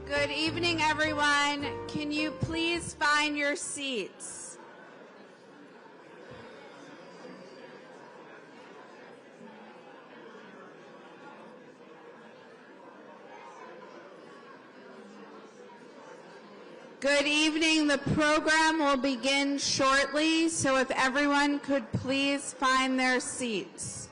Good evening, everyone. Can you please find your seats? Good evening. The program will begin shortly, so if everyone could please find their seats.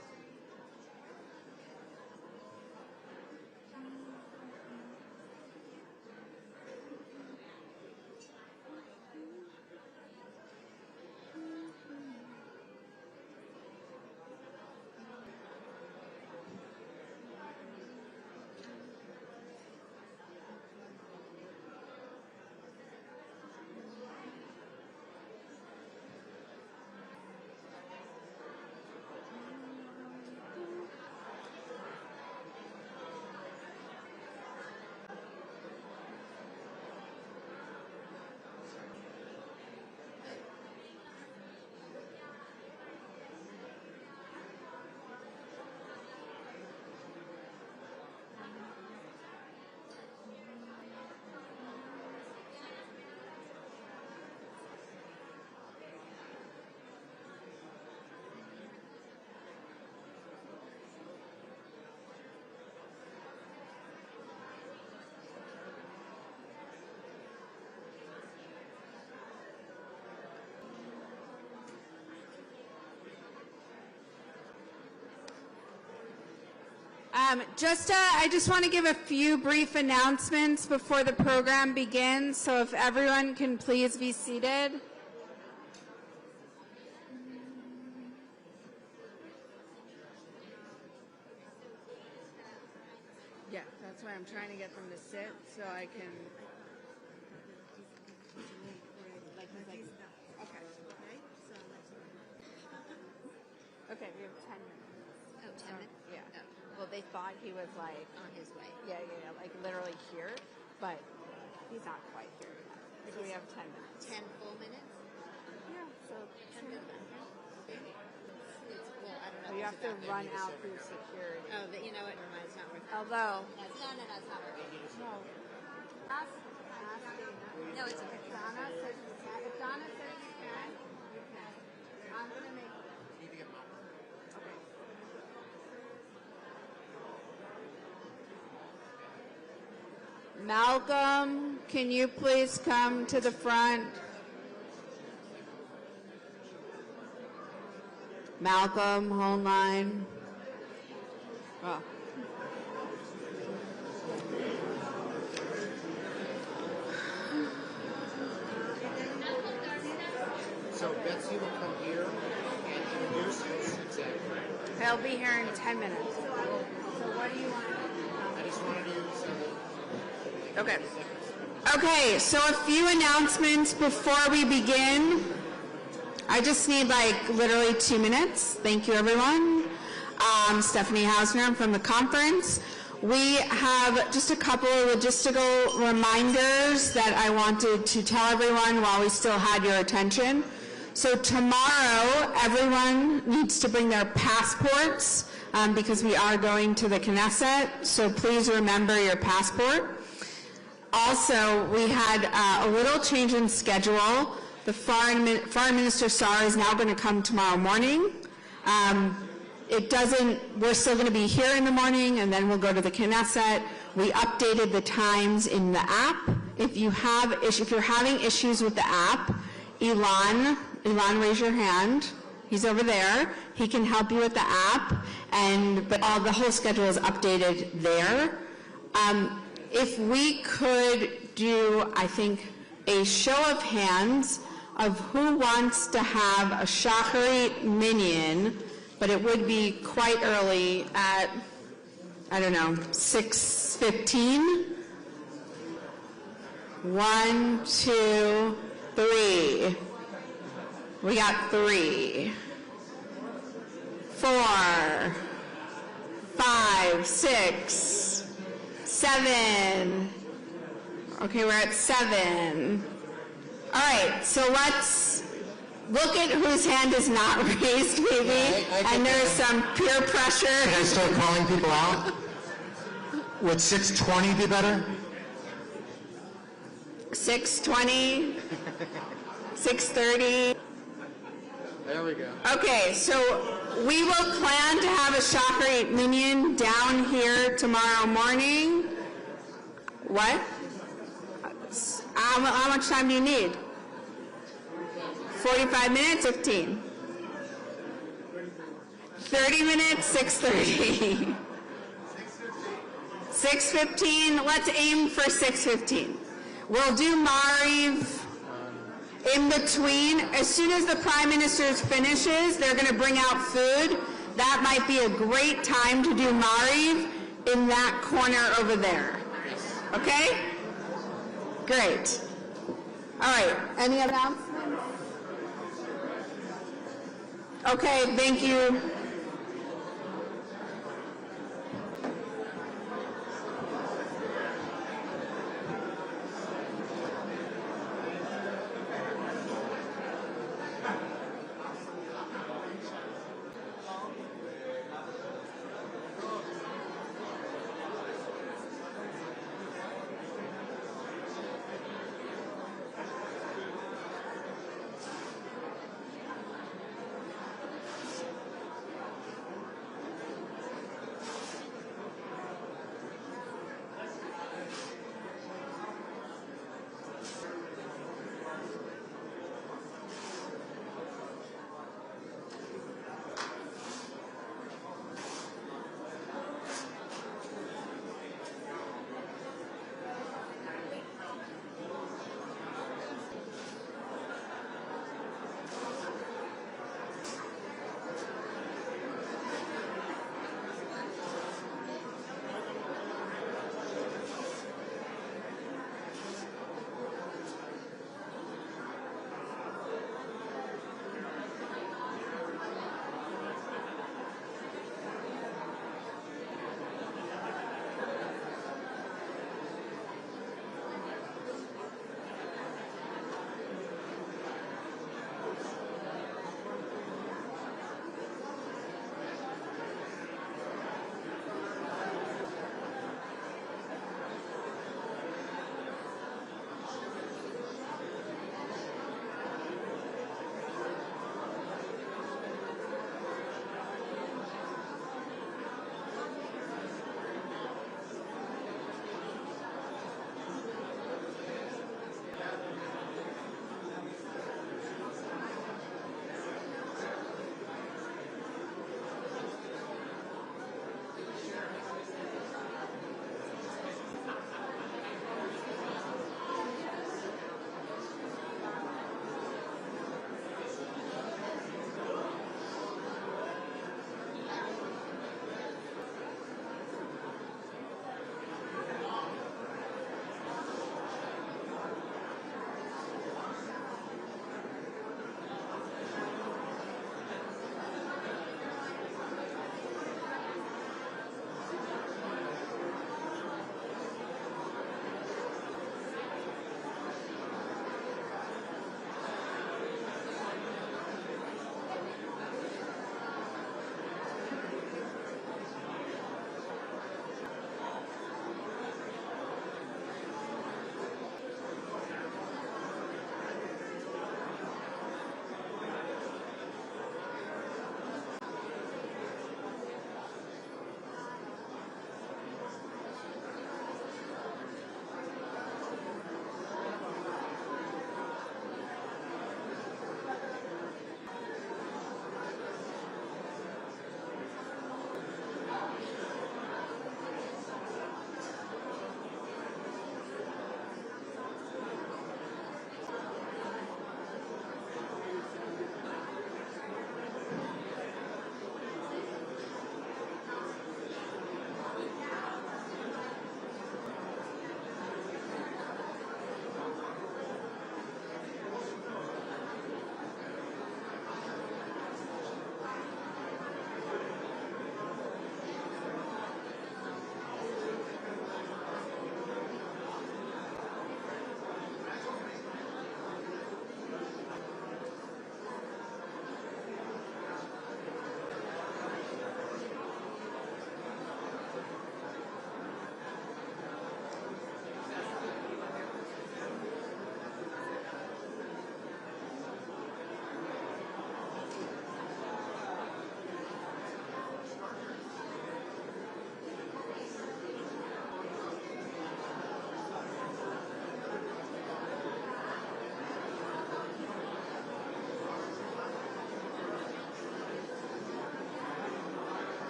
I just want to give a few brief announcements before the program begins, so if everyone can please be seated. Yeah, that's why I'm trying to get them to sit so I can... Okay, we have 10 minutes. Oh, 10 minutes? Yeah. Oh. Well, they thought he was like... On his way. Yeah, like literally here, but he's not quite here yet. So we have 10 minutes. 10 full minutes? Yeah, so... 10 minutes. Well, I don't know. You have to run out through security. Oh, but you know what? Never mind. It's not working. Although... No, it's not working. No. Ask Dana. No, it's okay. If Donna says you can. If Donna says you can, you can. I'm going to make... Okay. Malcolm, can you please come to the front? Malcolm, hold line. Oh. So Betsy will come here and introduce us. Exactly. They'll be here in 10 minutes. So what do you want? I just wanted to Okay. Okay, so a few announcements before we begin. I just need like literally 2 minutes. Thank you, everyone. Stephanie Hausner, I'm from the conference. We have just a couple of logistical reminders that I wanted to tell everyone while we still had your attention. So tomorrow, everyone needs to bring their passports because we are going to the Knesset, so please remember your passport. Also, we had a little change in schedule. The Foreign Minister Saar is now going to come tomorrow morning. We're still going to be here in the morning, and then we'll go to the Knesset. We updated the times in the app. If you're having issues with the app, Elon, raise your hand. He's over there. He can help you with the app, but the whole schedule is updated there. If we could do, I think, a show of hands of who wants to have a Shacharit minyan, but it would be quite early at, I don't know, 6:15. 1, 2, 3. We got 3. 4, 5, 6, 7. Okay, we're at 7. All right, so let's look at whose hand is not raised, maybe. Yeah, and there's some peer pressure. Can I start calling people out? Would 6:20 be better? 6:20, 6:30. There we go. Okay, so we will plan to have a Shacharit minyan down here tomorrow morning. What? How much time do you need? 45 minutes, 15. 30 minutes, 6:30. 6:15, let's aim for 6:15. We'll do Mariv in between. As soon as the Prime Minister finishes, they're going to bring out food. That might be a great time to do Mariv in that corner over there. Okay? Great. All right, any other announcements? Okay, thank you.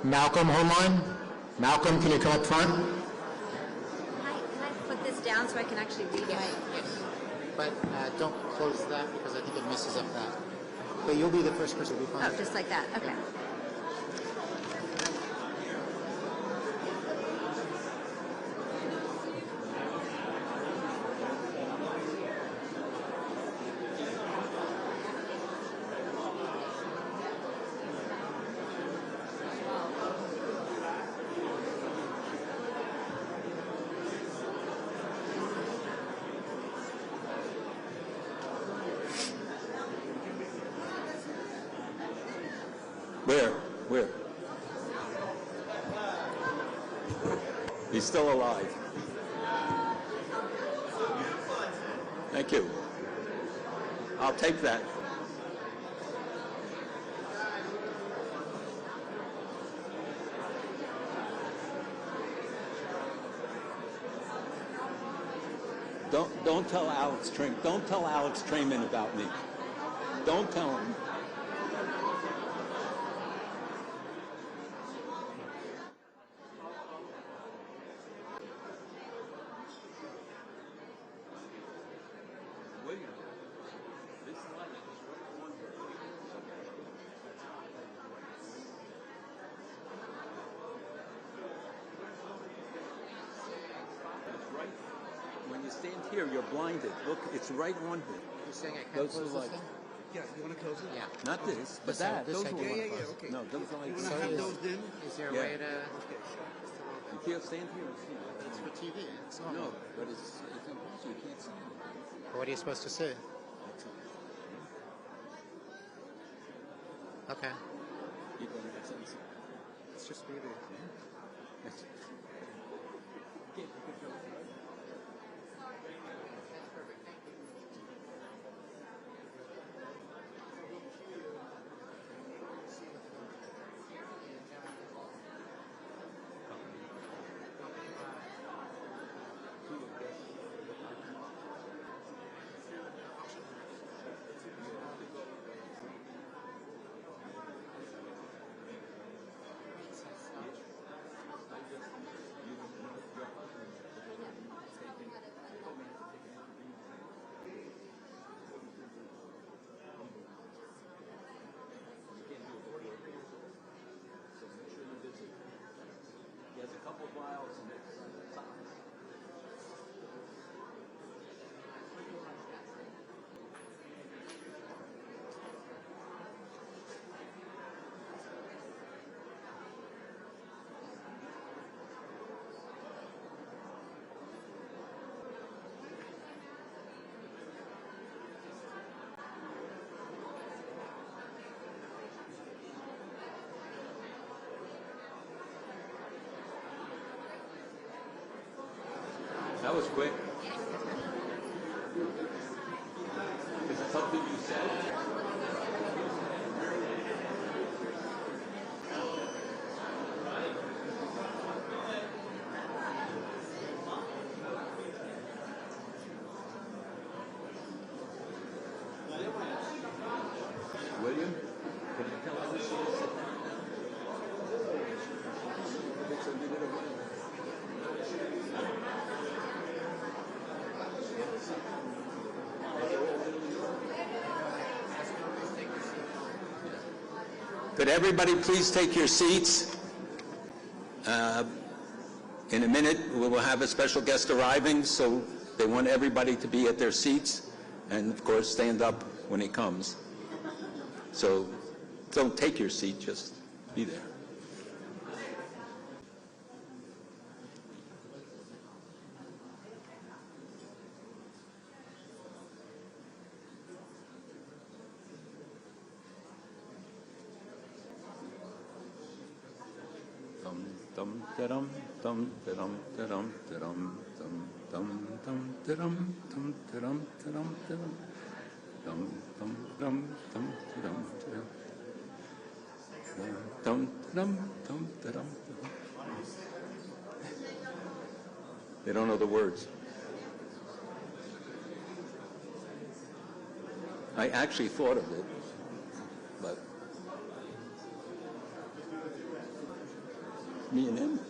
Malcolm Homeline. Malcolm, can you come up front? Can I put this down so I can actually read it? Yes. But don't close that because I think it messes up that. But you'll be the first person to be fine. Oh, just like that. Okay. Where? He's still alive. Thank you. I'll take that. Don't tell Alex Trayman. Don't tell Alex Trayman about me. Don't tell him. When you stand here, you're blinded. Look, it's right on here. You're saying I can't Those close are this like- thing? Yeah, you want to close it? Yeah. Not this, but This that. this Those I are do like- want to yeah, close. okay. No, those are like. You want to have those in? Is there a Yeah. way to... You can't stand here and see it. It's for TV. It's No, normal. but it's you can't see it. What are you supposed to say? Okay. You're going to have sense. It's just beauty. He has a couple of vials and it's That was quick. Is it something you said? William, can you tell us this? It's a minute of Could everybody please take your seats? In a minute, we will have a special guest arriving, so they want everybody to be at their seats and, of course, stand up when he comes. So don't take your seat, just be there. Dum dum dum dum dum dum dum dum dum dum dum dum dum dum dum dum dum dum dum dum. They don't know the words. I actually thought of it, but Me and him.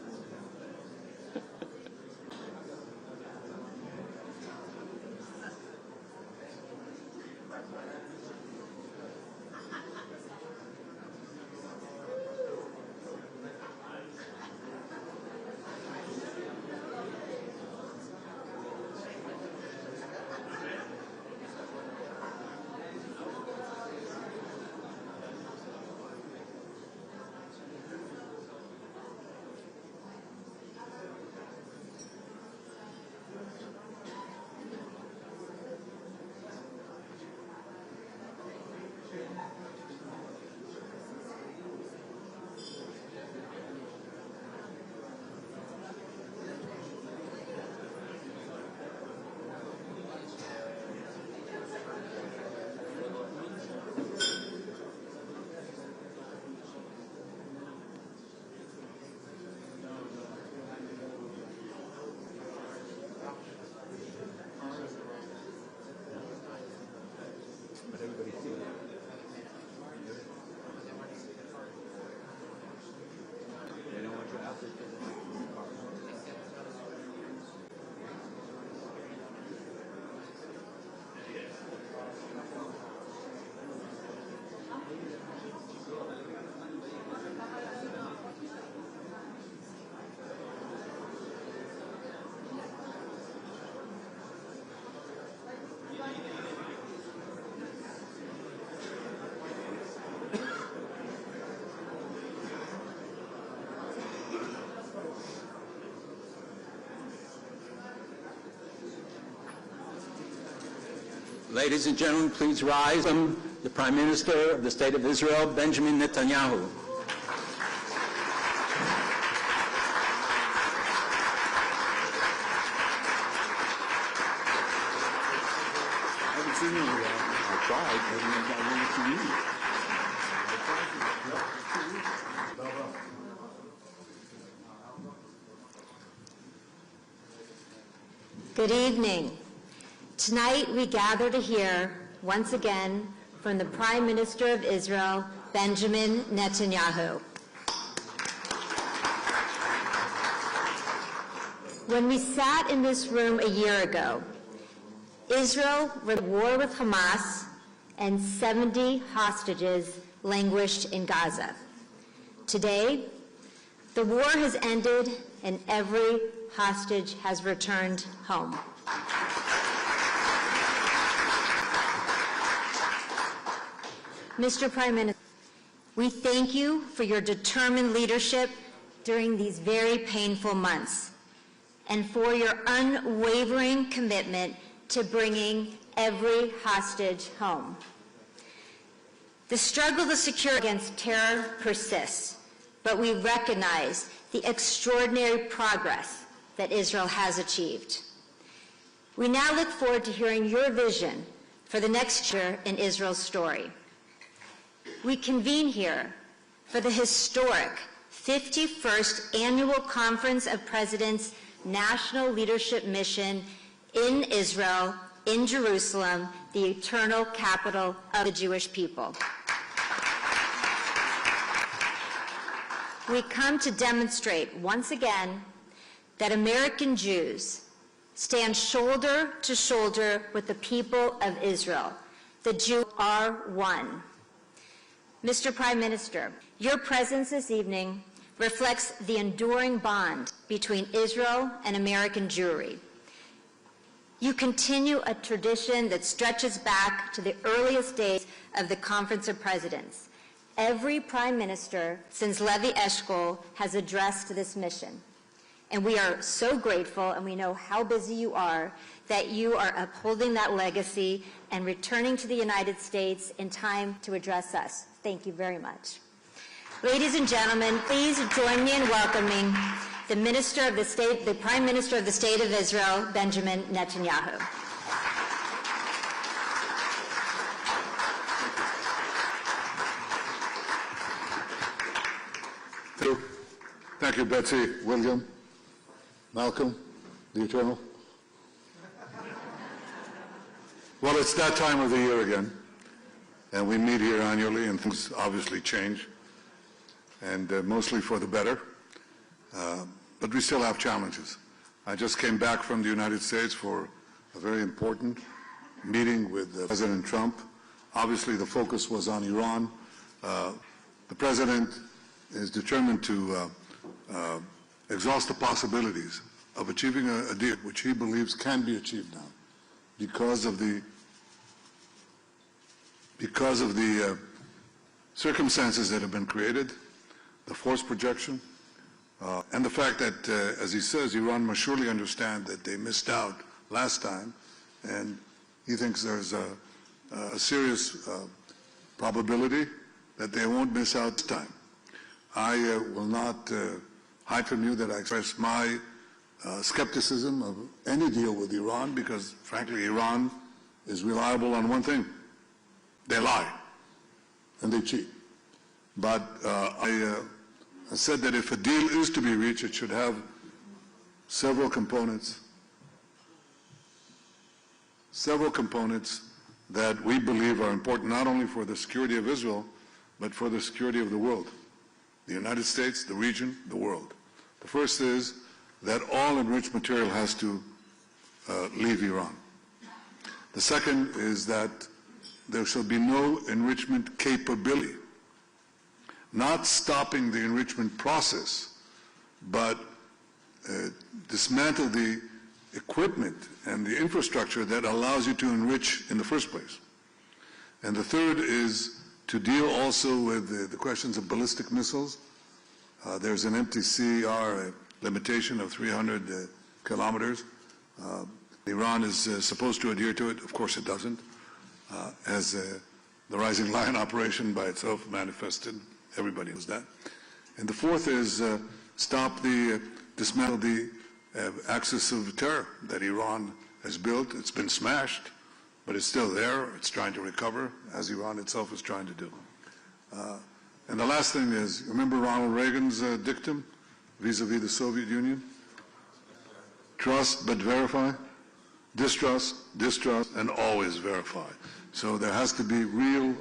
Ladies and gentlemen, please rise. The Prime Minister of the State of Israel, Benjamin Netanyahu. I haven't seen you in a while. I tried, but I wanted to meet you. Good evening. Tonight we gather to hear, once again, from the Prime Minister of Israel, Benjamin Netanyahu. When we sat in this room a year ago, Israel was at war with Hamas and 70 hostages languished in Gaza. Today, the war has ended and every hostage has returned home. Mr. Prime Minister, we thank you for your determined leadership during these very painful months and for your unwavering commitment to bringing every hostage home. The struggle to secure against terror persists, but we recognize the extraordinary progress that Israel has achieved. We now look forward to hearing your vision for the next year in Israel's story. We convene here for the historic 51st Annual Conference of Presidents National Leadership Mission in Israel, in Jerusalem, the eternal capital of the Jewish people. We come to demonstrate once again that American Jews stand shoulder to shoulder with the people of Israel. The Jews are one. Mr. Prime Minister, your presence this evening reflects the enduring bond between Israel and American Jewry. You continue a tradition that stretches back to the earliest days of the Conference of Presidents. Every Prime Minister since Levi Eshkol has addressed this mission. And we are so grateful, and we know how busy you are, that you are upholding that legacy and returning to the United States in time to address us. Thank you very much. Ladies and gentlemen, please join me in welcoming the Prime Minister of the State of Israel, Benjamin Netanyahu. Thank you, Betsy, William, Malcolm, the Eternal. Well, it's that time of the year again, and we meet here annually, and things obviously change, and mostly for the better. but we still have challenges. I just came back from the United States for a very important meeting with President Trump. Obviously, the focus was on Iran. The President is determined to exhaust the possibilities of achieving a deal which he believes can be achieved now because of the circumstances that have been created, the force projection, and the fact that, as he says, Iran must surely understand that they missed out last time, and he thinks there's a serious probability that they won't miss out this time. I will not hide from you that I express my skepticism of any deal with Iran because, frankly, Iran is reliable on one thing. They lie and they cheat. But I said that if a deal is to be reached, it should have several components that we believe are important not only for the security of Israel, but for the security of the world, the United States, the region, the world. The first is that all enriched material has to leave Iran. The second is that there shall be no enrichment capability, not stopping the enrichment process, but dismantle the equipment and the infrastructure that allows you to enrich in the first place. And the third is to deal also with the questions of ballistic missiles. There's an MTCR limitation of 300 kilometers. Iran is supposed to adhere to it. Of course it doesn't. As the Rising Lion operation by itself manifested. Everybody knows that. And the fourth is dismantle the axis of terror that Iran has built. It's been smashed, but it's still there. It's trying to recover, as Iran itself is trying to do. And the last thing is, remember Ronald Reagan's dictum vis-a-vis the Soviet Union? Trust but verify, distrust, distrust, and always verify. So there has to be real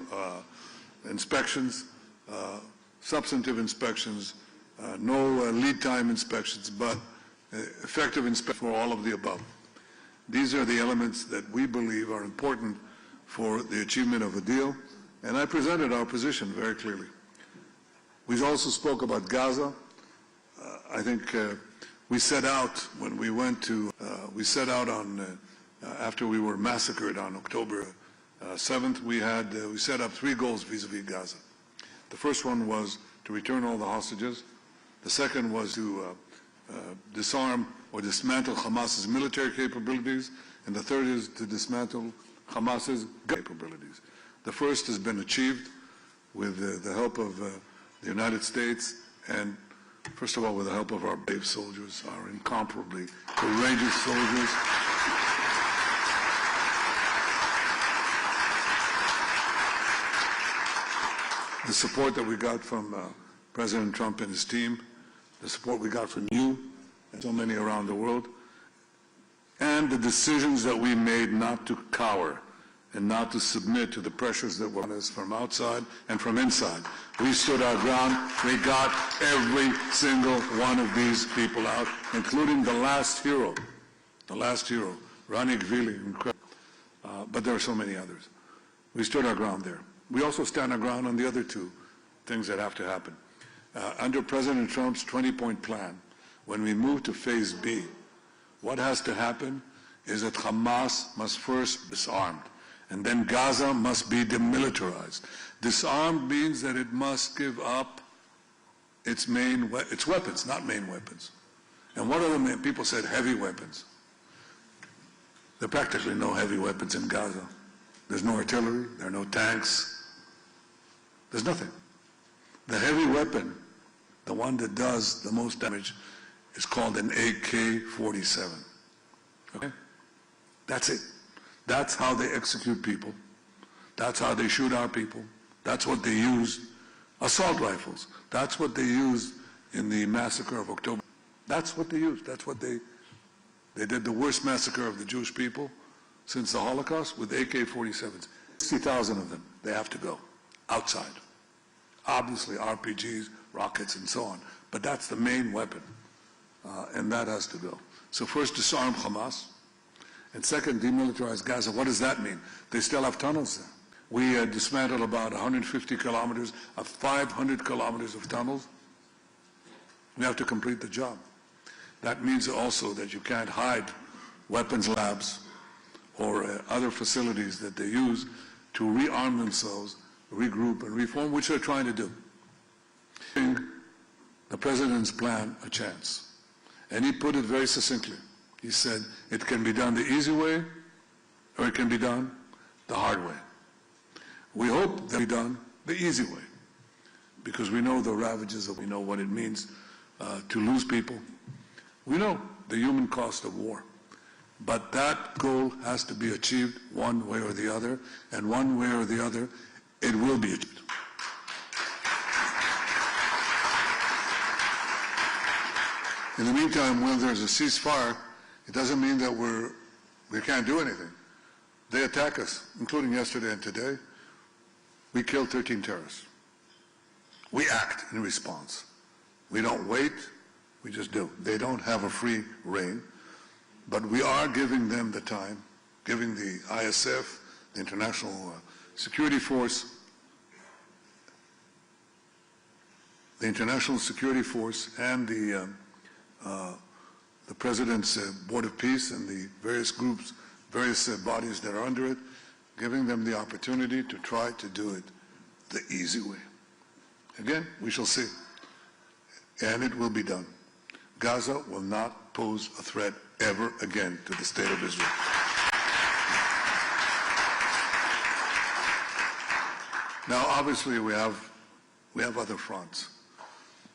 inspections, substantive inspections, no lead time inspections, but effective inspection for all of the above. These are the elements that we believe are important for the achievement of a deal, and I presented our position very clearly. We also spoke about Gaza. I think we set out when we went to, after we were massacred on October 7th, we set up 3 goals vis-a-vis Gaza. The first one was to return all the hostages. The second was to disarm or dismantle Hamas's military capabilities. And the third is to dismantle Hamas's capabilities. The first has been achieved with the help of the United States and, first of all, with the help of our brave soldiers, our incomparably courageous soldiers. The support that we got from President Trump and his team, the support we got from you and so many around the world, and the decisions that we made not to cower and not to submit to the pressures that were on us from outside and from inside. We stood our ground. We got every single one of these people out, including the last hero, Rani Gvili, incredible. But there are so many others. We stood our ground there. We also stand our ground on the other 2 things that have to happen. Under President Trump's 20-point plan, when we move to Phase B, what has to happen is that Hamas must first be disarmed, and then Gaza must be demilitarized. Disarmed means that it must give up its weapons, not main weapons. And what are the main? People said heavy weapons. There are practically no heavy weapons in Gaza. There's no artillery, there are no tanks. There's nothing. The heavy weapon, the one that does the most damage, is called an AK-47. Okay? That's it. That's how they execute people. That's how they shoot our people. That's what they use. Assault rifles. That's what they used in the massacre of October. That's what they used. That's what they did the worst massacre of the Jewish people since the Holocaust with AK-47s. 60,000 of them. They have to go outside. Obviously RPGs, rockets, and so on. But that's the main weapon. and that has to go. So first, disarm Hamas, and second, demilitarize Gaza. What does that mean? They still have tunnels there. We dismantled about 150 kilometers of 500 kilometers of tunnels. We have to complete the job. That means also that you can't hide weapons labs or other facilities that they use to rearm themselves, regroup, and reform, which they're trying to do. Giving the president's plan a chance. And he put it very succinctly. He said, it can be done the easy way, or it can be done the hard way. We hope that it be done the easy way, because we know the ravages of, we know what it means to lose people. We know the human cost of war. But that goal has to be achieved one way or the other, and one way or the other, it will be achieved. In the meantime, when there's a ceasefire, it doesn't mean that we can't do anything. They attack us, including yesterday and today. We killed 13 terrorists. We act in response. We don't wait, we just do. They don't have a free rein, but we are giving them the time, giving the ISF, the International Security Force, and the President's Board of Peace and the various groups, various bodies that are under it, giving them the opportunity to try to do it the easy way. Again, we shall see. And it will be done. Gaza will not pose a threat ever again to the State of Israel. Now, obviously, we have other fronts.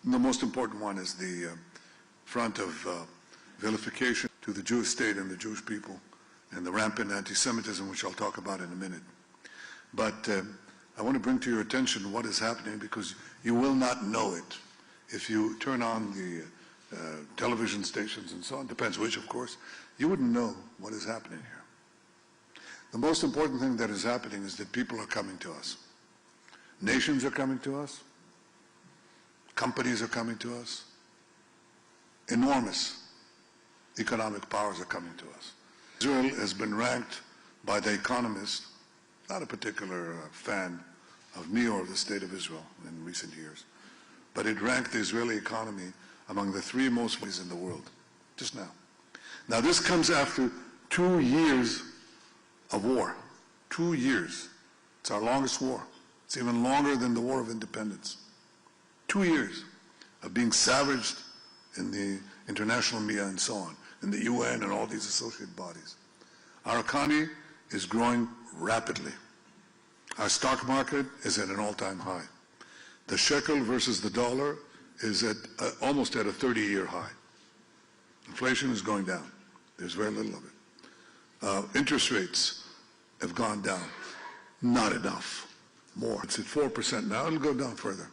The most important one is the front of vilification to the Jewish state and the Jewish people, and the rampant antisemitism, which I'll talk about in a minute. But I want to bring to your attention what is happening, because you will not know it if you turn on the television stations and so on, depends which, of course, you wouldn't know what is happening here. The most important thing that is happening is that people are coming to us. Nations are coming to us. Companies are coming to us. Enormous economic powers are coming to us. Israel has been ranked by The Economist, not a particular fan of me or the State of Israel in recent years, but it ranked the Israeli economy among the 3 most in the world, just now. Now this comes after 2 years of war. 2 years. It's our longest war. It's even longer than the War of Independence. 2 years of being savaged in the international media and so on, in the UN and all these associated bodies. Our economy is growing rapidly. Our stock market is at an all-time high. The shekel versus the dollar is at almost at a 30-year high. Inflation is going down. There's very little of it. Interest rates have gone down. Not enough. More. It's at 4% now. It'll go down further.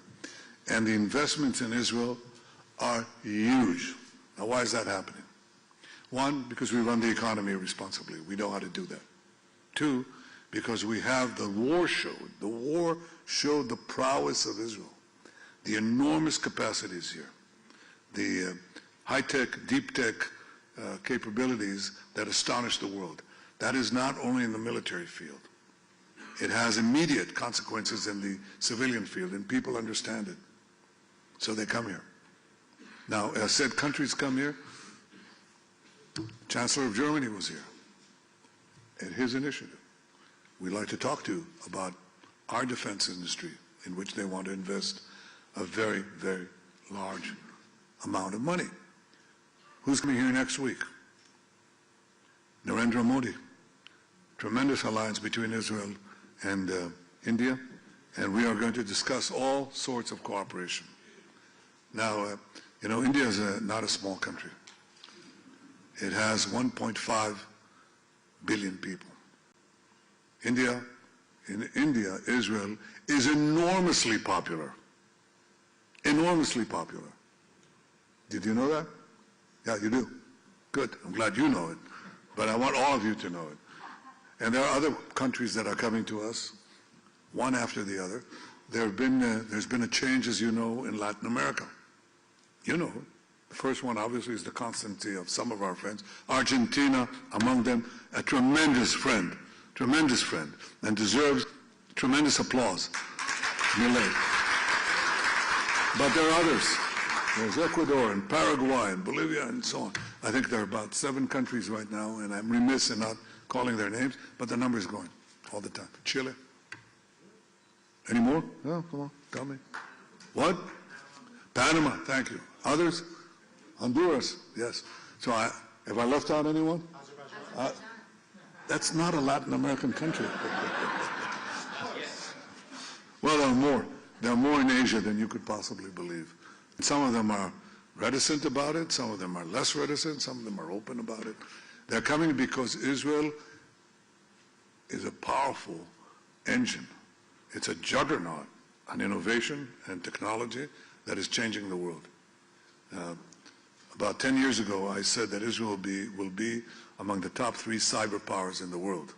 And the investments in Israel are huge. Now, why is that happening? 1, because we run the economy responsibly. We know how to do that. 2, because we have the war showed the prowess of Israel, the enormous capacities here, the high-tech, deep-tech capabilities that astonish the world. That is not only in the military field. It has immediate consequences in the civilian field, and people understand it. So they come here. Now, as I said, countries come here. Chancellor of Germany was here at his initiative. We'd like to talk to you about our defense industry, in which they want to invest a very, very large amount of money. Who's coming here next week? Narendra Modi. Tremendous alliance between Israel and India, and we are going to discuss all sorts of cooperation. Now, India is not a small country. It has 1.5 billion people. In India, Israel is enormously popular. Enormously popular. Did you know that? Yeah, you do. Good. I'm glad you know it. But I want all of you to know it. And there are other countries that are coming to us, one after the other. There's been a change, as you know, in Latin America. You know it. The first one, obviously, is the constancy of some of our friends. Argentina, among them, a tremendous friend, and deserves tremendous applause. Milei. But there are others. There's Ecuador and Paraguay and Bolivia and so on. I think there are about 7 countries right now, and I'm remiss in not calling their names, but the number is going all the time. Chile. Any more? No, come on, tell me. What? Panama, thank you. Others? Honduras, yes. So have I left out anyone? That's not a Latin American country. Well, there are more. There are more in Asia than you could possibly believe. And some of them are reticent about it. Some of them are less reticent. Some of them are open about it. They're coming because Israel is a powerful engine. It's a juggernaut on innovation and technology that is changing the world. About 10 years ago, I said that Israel will be among the top 3 cyber powers in the world.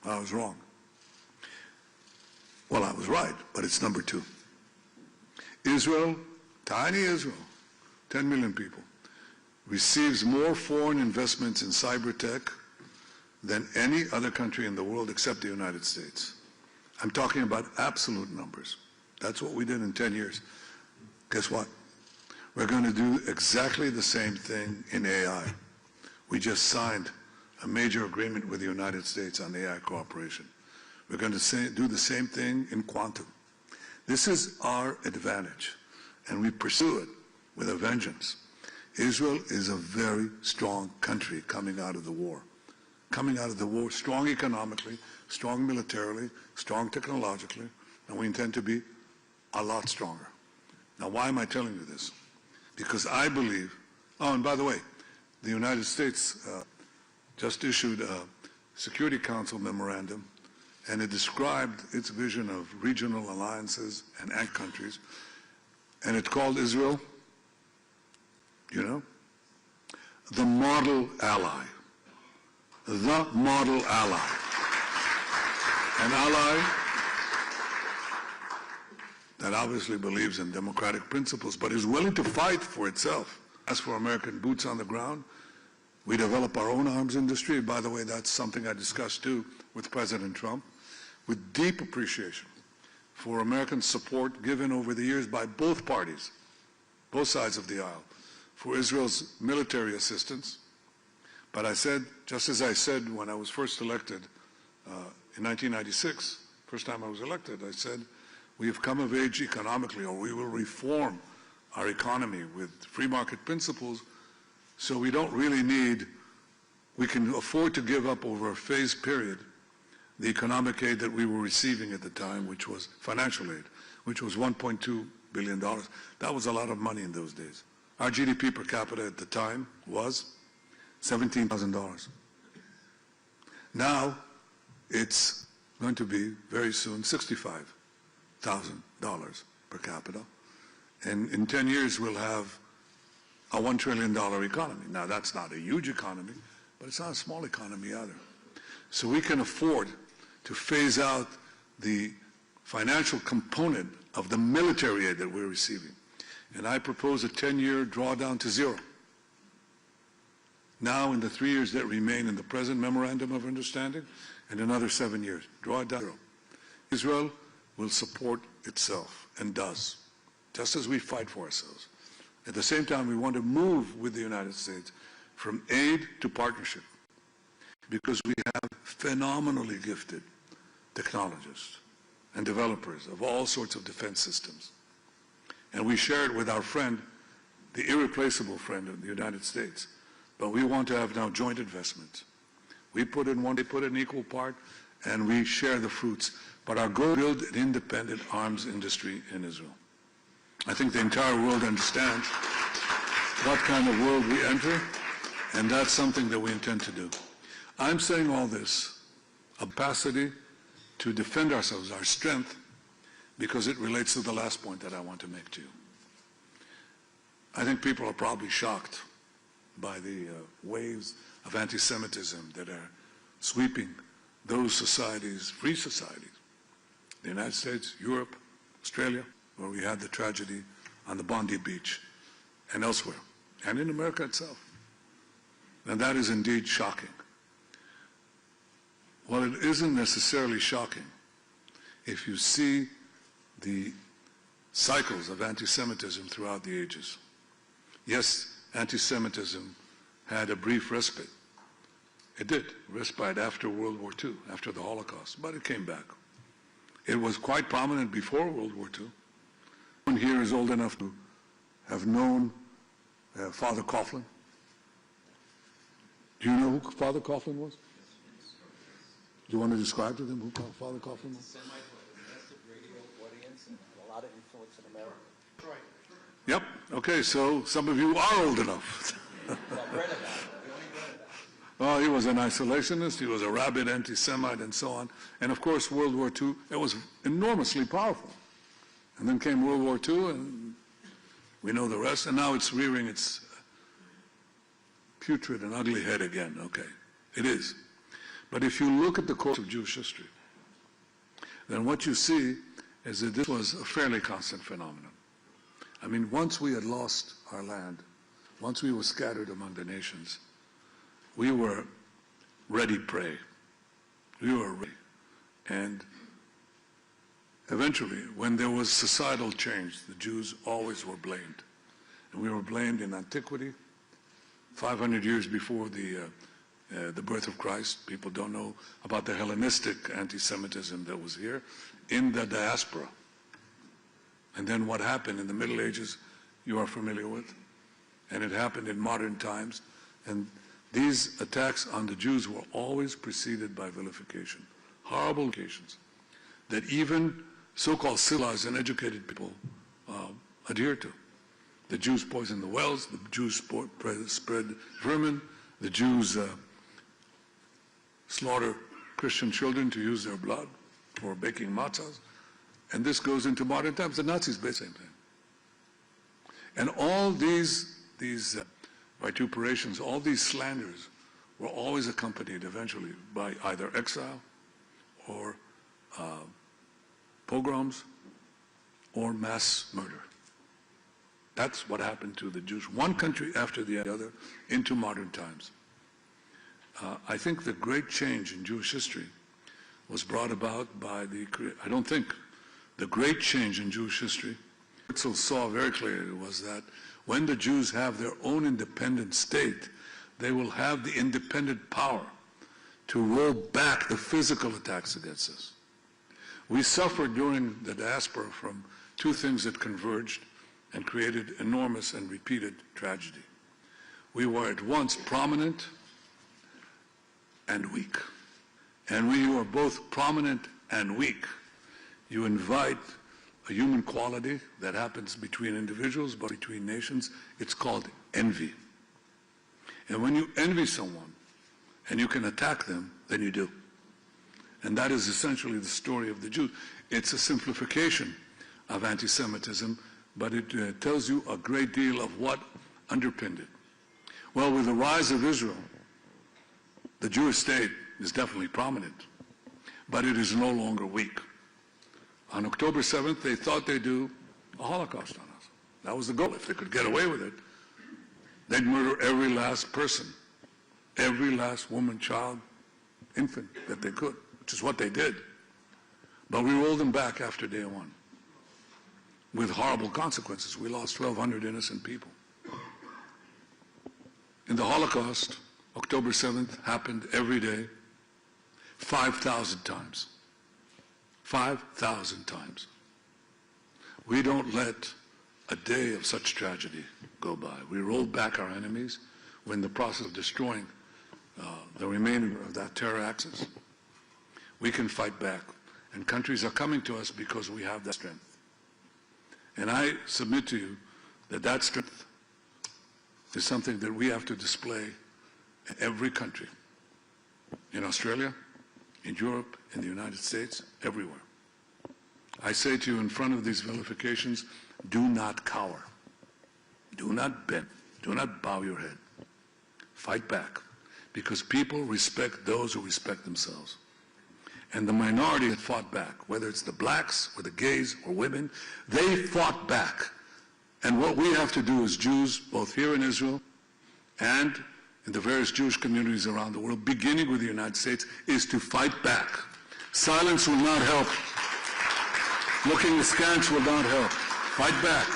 I was wrong. Well, I was right, but it's number 2. Israel, tiny Israel, 10 million people, receives more foreign investments in cyber tech than any other country in the world except the United States. I'm talking about absolute numbers. That's what we did in 10 years. Guess what? We're going to do exactly the same thing in AI. We just signed a major agreement with the United States on AI cooperation. We're going to do the same thing in quantum. This is our advantage, and we pursue it with a vengeance. Israel is a very strong country coming out of the war. Coming out of the war, strong economically, strong militarily, strong technologically, and we intend to be a lot stronger. Now, why am I telling you this? Because I believe, oh, and by the way, the United States just issued a Security Council memorandum, and it described its vision of regional alliances and anchor countries, and it called Israel, you know, the model ally. The model ally. An ally that obviously believes in democratic principles, but is willing to fight for itself. As for American boots on the ground, we develop our own arms industry. By the way, that's something I discussed too with President Trump, with deep appreciation for American support given over the years by both parties, both sides of the aisle, for Israel's military assistance. But I said, just as I said when I was first elected in 1996, first time I was elected, I said, we have come of age economically, or we will reform our economy with free market principles, so we don't really need, we can afford to give up over a phased period the economic aid that we were receiving at the time, which was financial aid, which was $1.2 billion. That was a lot of money in those days. Our GDP per capita at the time was $17,000. Now it's going to be very soon $65,000 per capita. And in 10 years we'll have a $1 trillion economy. Now that's not a huge economy, but it's not a small economy either. So we can afford to phase out the financial component of the military aid that we're receiving. And I propose a 10-year drawdown to zero. Now, in the 3 years that remain in the present Memorandum of Understanding, and another 7 years, draw it down to zero. Israel will support itself, and does, just as we fight for ourselves. At the same time, we want to move with the United States from aid to partnership, because we have phenomenally gifted technologists and developers of all sorts of defense systems. And we share it with our friend, the irreplaceable friend of the United States. But we want to have now joint investments. We put in one, they put in equal part, and we share the fruits. But our goal is to build an independent arms industry in Israel. I think the entire world understands what kind of world we enter, and that's something that we intend to do. I'm saying all this, a capacity to defend ourselves, our strength, because it relates to the last point that I want to make to you. I think people are probably shocked by the waves of antisemitism that are sweeping those societies, free societies, the United States, Europe, Australia, where we had the tragedy on the Bondi Beach, and elsewhere. and in America itself. And that is indeed shocking. Well, it isn't necessarily shocking if you see the cycles of anti-Semitism throughout the ages. Yes, anti-Semitism had a brief respite. It did, respite after World War II, after the Holocaust, but it came back. It was quite prominent before World War II. Anyone here is old enough to have known Father Coughlin? Do you know who Father Coughlin was? Do you want to describe to them who Father Coughlin was? Yep. Okay, so some of you are old enough. Well, he was an isolationist, he was a rabid anti-Semite, and so on. And of course, World War II, it was enormously powerful. And then came World War II, and we know the rest, and now it's rearing its putrid and ugly head again. Okay, it is. But if you look at the course of Jewish history, then what you see is that this was a fairly constant phenomenon. I mean, once we had lost our land, once we were scattered among the nations, we were ready prey. We were ready. And eventually, when there was societal change, the Jews always were blamed. And we were blamed in antiquity, 500 years before the birth of Christ. People don't know about the Hellenistic anti-Semitism that was here in the diaspora. And then what happened in the Middle Ages, you are familiar with. And it happened in modern times. And these attacks on the Jews were always preceded by vilification, horrible vilifications, that even so-called civilized and educated people adhere to. The Jews poisoned the wells, the Jews spread vermin, the Jews slaughter Christian children to use their blood for baking matzahs. And this goes into modern times. The Nazis did the same thing. And all these vituperations, all these slanders were always accompanied eventually by either exile or pogroms or mass murder. That's what happened to the Jews, one country after the other, into modern times. I think the great change in Jewish history was brought about by the great change in Jewish history, Herzl saw very clearly, was that when the Jews have their own independent state, they will have the independent power to roll back the physical attacks against us. We suffered during the diaspora from two things that converged and created enormous and repeated tragedy. We were at once prominent and weak. And when you are both prominent and weak, you invite a human quality that happens between individuals, but between nations. It's called envy. And when you envy someone and you can attack them, then you do. And that is essentially the story of the Jews. It's a simplification of anti-Semitism, but it tells you a great deal of what underpinned it. Well, with the rise of Israel, the Jewish state is definitely prominent, but it is no longer weak. On October 7th, they thought they'd do a Holocaust on us. That was the goal. If they could get away with it, they'd murder every last person, every last woman, child, infant that they could, which is what they did. But we rolled them back after day one with horrible consequences. We lost 1,200 innocent people. In the Holocaust, October 7th happened every day, 5,000 times. 5,000 times. We don't let a day of such tragedy go by. We roll back our enemies. We're in the process of destroying the remainder of that terror axis. We can fight back. And countries are coming to us because we have that strength. And I submit to you that that strength is something that we have to display in every country. In Australia, in Europe, in the United States, everywhere. I say to you in front of these vilifications, do not cower. Do not bend. Do not bow your head. Fight back. Because people respect those who respect themselves. And the minority that fought back, whether it's the blacks or the gays or women, they fought back And what we have to do as Jews, both here in Israel and in the various Jewish communities around the world, beginning with the United States, is to fight back. Silence will not help. Looking askance will not help. Fight back.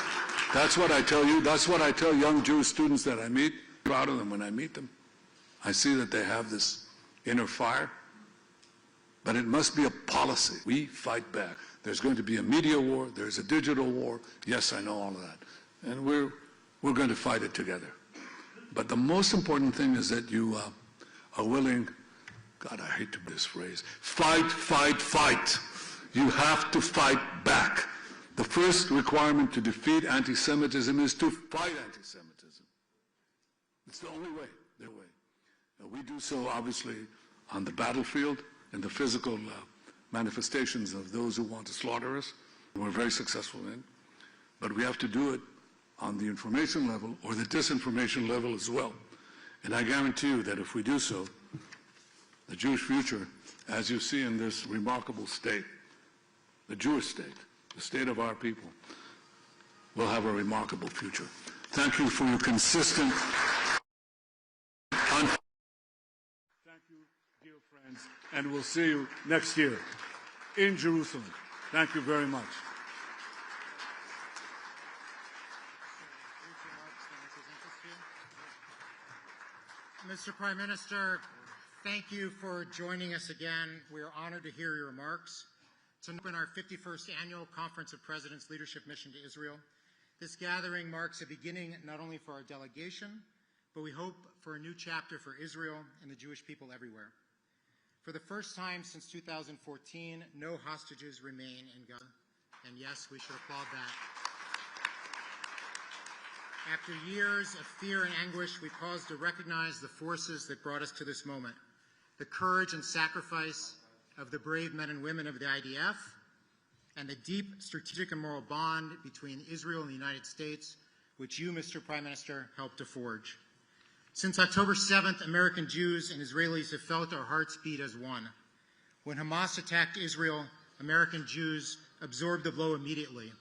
That's what I tell you. That's what I tell young Jewish students that I meet. I'm proud of them when I meet them. I see that they have this inner fire. But it must be a policy. We fight back. There's going to be a media war. There's a digital war. Yes, I know all of that. And we're going to fight it together. But the most important thing is that you are willing, God, I hate to use this phrase, fight, fight, fight. You have to fight back. The first requirement to defeat anti-Semitism is to fight anti-Semitism. It's the only way. The way. Now, we do so, obviously, on the battlefield and the physical manifestations of those who want to slaughter us. We're very successful in. But we have to do it on the information level or the disinformation level as well. And I guarantee you that if we do so, the Jewish future, as you see in this remarkable state, the Jewish state, the state of our people, will have a remarkable future. Thank you for your consistent... Thank you, dear friends, and we'll see you next year in Jerusalem. Thank you very much. Mr. Prime Minister, thank you for joining us again. We are honored to hear your remarks. To open our 51st Annual Conference of Presidents Leadership Mission to Israel, this gathering marks a beginning not only for our delegation, but we hope for a new chapter for Israel and the Jewish people everywhere. For the first time since 2014, no hostages remain in Gaza, and yes, we should applaud that. After years of fear and anguish, we pause to recognize the forces that brought us to this moment, the courage and sacrifice of the brave men and women of the IDF, and the deep strategic and moral bond between Israel and the United States, which you, Mr. Prime Minister, helped to forge. Since October 7th, American Jews and Israelis have felt our hearts beat as one. When Hamas attacked Israel, American Jews absorbed the blow immediately.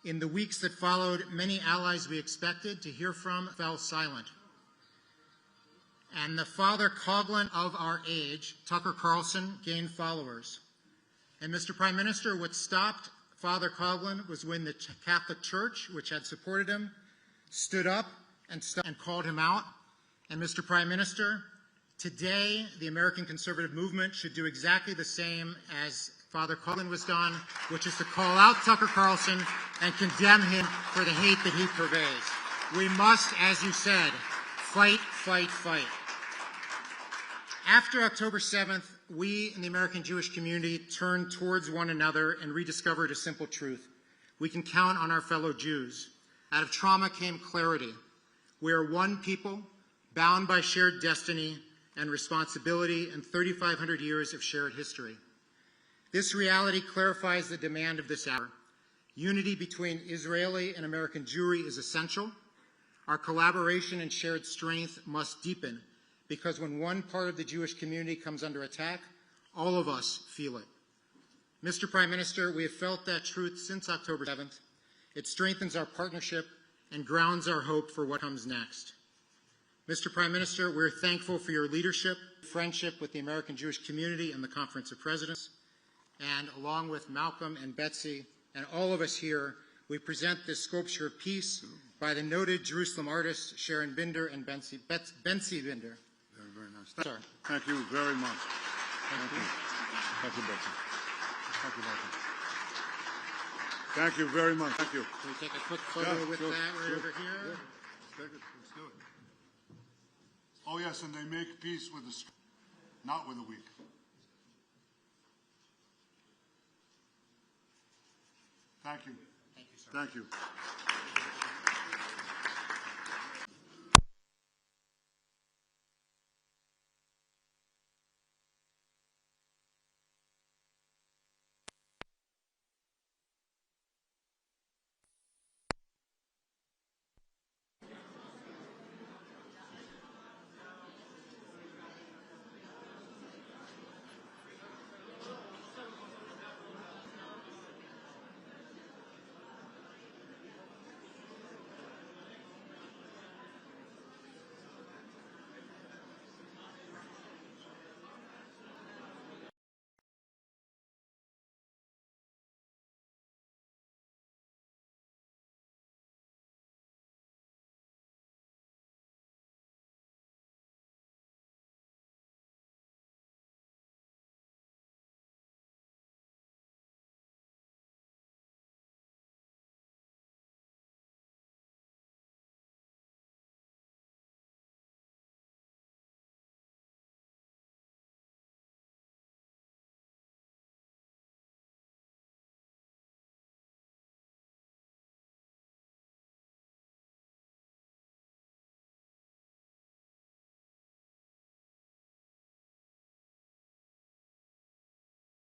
In the weeks that followed, many allies we expected to hear from fell silent. And the Father Coughlin of our age, Tucker Carlson, gained followers. And Mr. Prime Minister, what stopped Father Coughlin was when the Catholic Church, which had supported him, stood up and called him out. And Mr. Prime Minister, today the American conservative movement should do exactly the same as Father Coughlin was done, which is to call out Tucker Carlson and condemn him for the hate that he purveys. We must, as you said, fight, fight, fight. After October 7th, we in the American Jewish community turned towards one another and rediscovered a simple truth. We can count on our fellow Jews. Out of trauma came clarity. We are one people, bound by shared destiny and responsibility and 3,500 years of shared history. This reality clarifies the demand of this hour. Unity between Israeli and American Jewry is essential. Our collaboration and shared strength must deepen, because when one part of the Jewish community comes under attack, all of us feel it. Mr. Prime Minister, we have felt that truth since October 7th. It strengthens our partnership and grounds our hope for what comes next. Mr. Prime Minister, we're thankful for your leadership, friendship with the American Jewish community and the Conference of Presidents. And along with Malcolm and Betsy and all of us here, we present this sculpture of peace by the noted Jerusalem artists Sharon Binder and Betsy Binder. Very, very nice. Thank you very much. Thank you. Thank you, Betsy. Thank you, Betsy. Thank you very much. Thank you. Can we take a quick photo with that right over here? Yeah. Let's do it. Oh, yes, and they make peace with the strong, not with the weak. Thank you. Thank you, sir. Thank you.